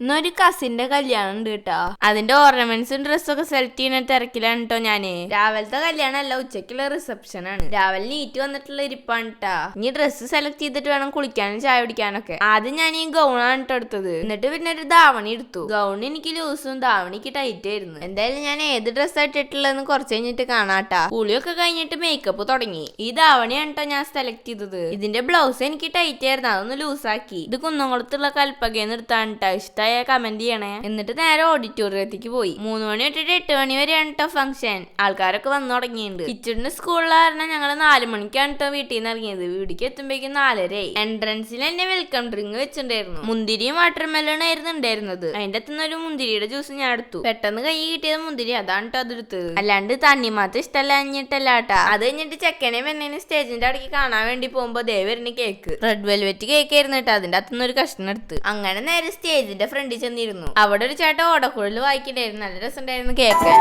ഇന്നൊരു കസിന്റെ കല്യാണം ഉണ്ട് കേട്ടോ. അതിന്റെ ഓർണമെന്റ്സും ഡ്രസ്സൊക്കെ സെലക്ട് ചെയ്യുന്ന തിരക്കിലാണ് കേട്ടോ ഞാന്. രാവിലത്തെ കല്യാണം അല്ല, ഉച്ചക്കുള്ള റിസപ്ഷൻ ആണ്. രാവിലെ നീറ്റ് വന്നിട്ടുള്ള ഇരിപ്പാണ് കേട്ടാ. ഇനി ഡ്രസ്സ് സെലക്ട് ചെയ്തിട്ട് വേണം കുളിക്കാനും ചായ കുടിക്കാനൊക്കെ. ആദ്യം ഞാൻ ഈ ഗൗണാണ് കേട്ടോ എടുത്തത്. എന്നിട്ട് പിന്നെ ഒരു ധാവണി എടുത്തു. ഗൗൺ എനിക്ക് ലൂസും ധാവണിക്ക് ടൈറ്റ് ആയിരുന്നു. എന്തായാലും ഞാൻ ഏത് ഡ്രസ്സാണ് ഇട്ടിട്ടുള്ളതെന്ന് കുറച്ച് കഴിഞ്ഞിട്ട് കാണാട്ടാ. കുളിയൊക്കെ കഴിഞ്ഞിട്ട് മേക്കപ്പ് തുടങ്ങി. ഈ ധാവണിയാണ് കേട്ടോ ഞാൻ സെലക്ട് ചെയ്തത്. ഇതിന്റെ ബ്ലൗസ് എനിക്ക് ടൈറ്റ് ആയിരുന്നു, അതൊന്ന് ലൂസാക്കി. ഇത് കുന്നംകുളത്തുള്ള കൽപ്പകയെന്ന് എടുത്താണ് കേട്ടോ. ഇഷ്ടം കമന്റ് ചെയ്യണേ. എന്നിട്ട് നേരെ ഓഡിറ്റോറിയത്തേക്ക് പോയി. 3 മണി തൊട്ടിട്ട് 8 മണി വരെയാണ് കേട്ടോ ഫംഗ്ഷൻ. ആൾക്കാരൊക്കെ വന്നു തുടങ്ങിയിട്ടുണ്ട്. കിച്ചണിന്റെ സ്കൂളിൽ കാരണം ഞങ്ങള് 4 മണിക്കാണ് കേട്ടോ വീട്ടിൽ നിന്ന് ഇറങ്ങിയത്. വീട്ടിലേക്ക് എത്തുമ്പോഴേക്കും 4:30. എൻട്രൻസിൽ എന്നെ വെൽക്കം ഡ്രിങ്ക് വെച്ചിട്ടുണ്ടായിരുന്നു. മുന്തിരിയും വാട്ടർമെലൺ ആയിരുന്നു ഉണ്ടായിരുന്നത്. അതിന്റെ അകത്തുനിന്ന് ഒരു മുന്തിരിയുടെ ജ്യൂസ് ഞാൻ എടുത്തു. പെട്ടെന്ന് കൈ കിട്ടിയത് മുന്തിരി, അതാണ് കേട്ടോ അതെടുത്തത്. അല്ലാണ്ട് തണ്ണിമാത്ത ഇഷ്ടമല്ലാഞ്ഞിട്ടല്ല കേട്ടാ. അത് കഴിഞ്ഞിട്ട് ചെക്കനെ പെണ്ണിനെ സ്റ്റേജിന്റെ അവിടേക്ക് കാണാൻ വേണ്ടി പോകുമ്പോ ദേവരിന് കേക്ക്, റെഡ് വെൽവെറ്റ് കേക്ക് ആയിരുന്നു കേട്ടോ. അതിന്റെ അകത്തുനിന്ന് ഒരു കഷ്ണം എടുത്ത് അങ്ങനെ നേരെ സ്റ്റേജിന്റെ ഫ്രണ്ടിൽ ചെന്നിരുന്നു. അവിടെ ഒരു ചേട്ടൻ ഓടക്കുഴൽ വായിക്കണ്ടായിരുന്നു. നല്ല രസമുണ്ടായിരുന്നു കേൾക്കാൻ.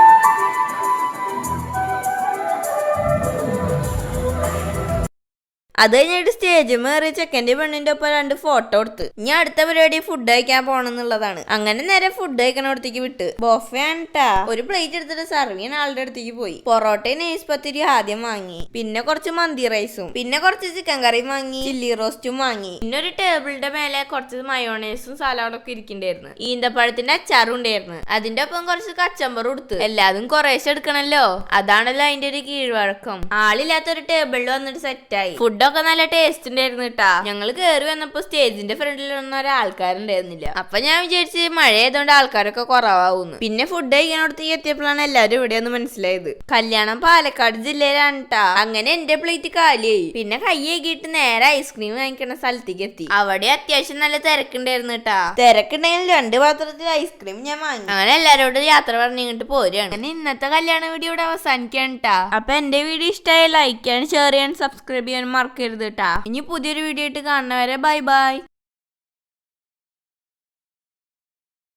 അത് കഴിഞ്ഞിട്ട് സ്റ്റേജ് മേറി ചെക്കൻ്റെ പെണ്ണിന്റെ ഒപ്പം 2 ഫോട്ടോ എടുത്ത്. ഇനി അടുത്ത പരിപാടി ഫുഡ് കഴിക്കാൻ പോണെന്നുള്ളതാണ്. അങ്ങനെ നേരെ ഫുഡ് കഴിക്കണോടത്തേക്ക് വിട്ട്. ബൊഫേ ആണ്ട്ടാ. ഒരു പ്ലേറ്റ് എടുത്തിട്ട് സർവ് ചെയ്യാൻ ആളുടെ അടുത്തേക്ക് പോയി. പൊറോട്ടയും നെയ്സ് പത്തിരി ആദ്യം വാങ്ങി. പിന്നെ കുറച്ച് മന്തി റൈസും, പിന്നെ കുറച്ച് ചിക്കൻ കറിയും വാങ്ങി. ചില്ലി റോസ്റ്റും വാങ്ങി. പിന്നെ ഒരു ടേബിളിന്റെ മേലെ കുറച്ച് മയോണൈസും സലാഡൊക്കെ ഇരിക്കണ്ടായിരുന്നു. ഈന്തപ്പഴത്തിന്റെ അച്ചാറും ഉണ്ടായിരുന്നു. അതിന്റെ ഒപ്പം കുറച്ച് കച്ചമ്പറും എടുത്ത്. എല്ലാതും കുറേശ്ശെ എടുക്കണല്ലോ, അതാണല്ലോ അതിന്റെ ഒരു കീഴ്വഴക്കം. ആളില്ലാത്ത ഒരു ടേബിളിൽ വന്നിട്ട് സെറ്റായി. ഫുഡ് ഒക്കെ നല്ല ടേസ്റ്റ് ഉണ്ടായിരുന്നു കേട്ടാ. ഞങ്ങൾ കയറി വന്നപ്പോ സ്റ്റേജിന്റെ ഫ്രണ്ടിലൊന്നും ഒരാൾക്കാരുണ്ടായിരുന്നില്ല. അപ്പൊ ഞാൻ വിചാരിച്ച് മഴ ആയതുകൊണ്ട് ആൾക്കാരൊക്കെ കുറവാകുന്നു. പിന്നെ ഫുഡ് കഴിക്കാനോടത്തേക്ക് എത്തിയപ്പോഴാണ് എല്ലാരും ഇവിടെയൊന്ന് മനസ്സിലായത്. കല്യാണം പാലക്കാട് ജില്ലയിലാണ് കേട്ടാ. അങ്ങനെ എന്റെ പ്ലേറ്റ് കാലിയായി. പിന്നെ കൈ കഴുകിയിട്ട് നേരെ ഐസ്ക്രീം വാങ്ങിക്കുന്ന സ്ഥലത്തേക്ക് എത്തി. അവിടെ അത്യാവശ്യം നല്ല തിരക്കുണ്ടായിരുന്നു കേട്ടാ. തിരക്കുണ്ടെങ്കിൽ 2 പാത്രത്തിൽ ഐസ്ക്രീം ഞാൻ വാങ്ങി. അങ്ങനെ എല്ലാരോടും യാത്ര പറഞ്ഞിട്ട് പോരുകയാണ്. അങ്ങനെ ഇന്നത്തെ കല്യാണ വീഡിയോ ഇവിടെ അവസാനിക്കാണ് കേട്ടാ. അപ്പൊ എന്റെ വീഡിയോ ഇഷ്ടമായി ലൈക്ക് ചെയ്യാൻ, ഷെയർ ചെയ്യാൻ, സബ്സ്ക്രൈബ് ചെയ്യാൻ മറക്കരുത് കേട്ടാ. ഇനി പുതിയൊരു വീഡിയോ ആയിട്ട് കാണുന്നവരെ ബൈ ബൈ.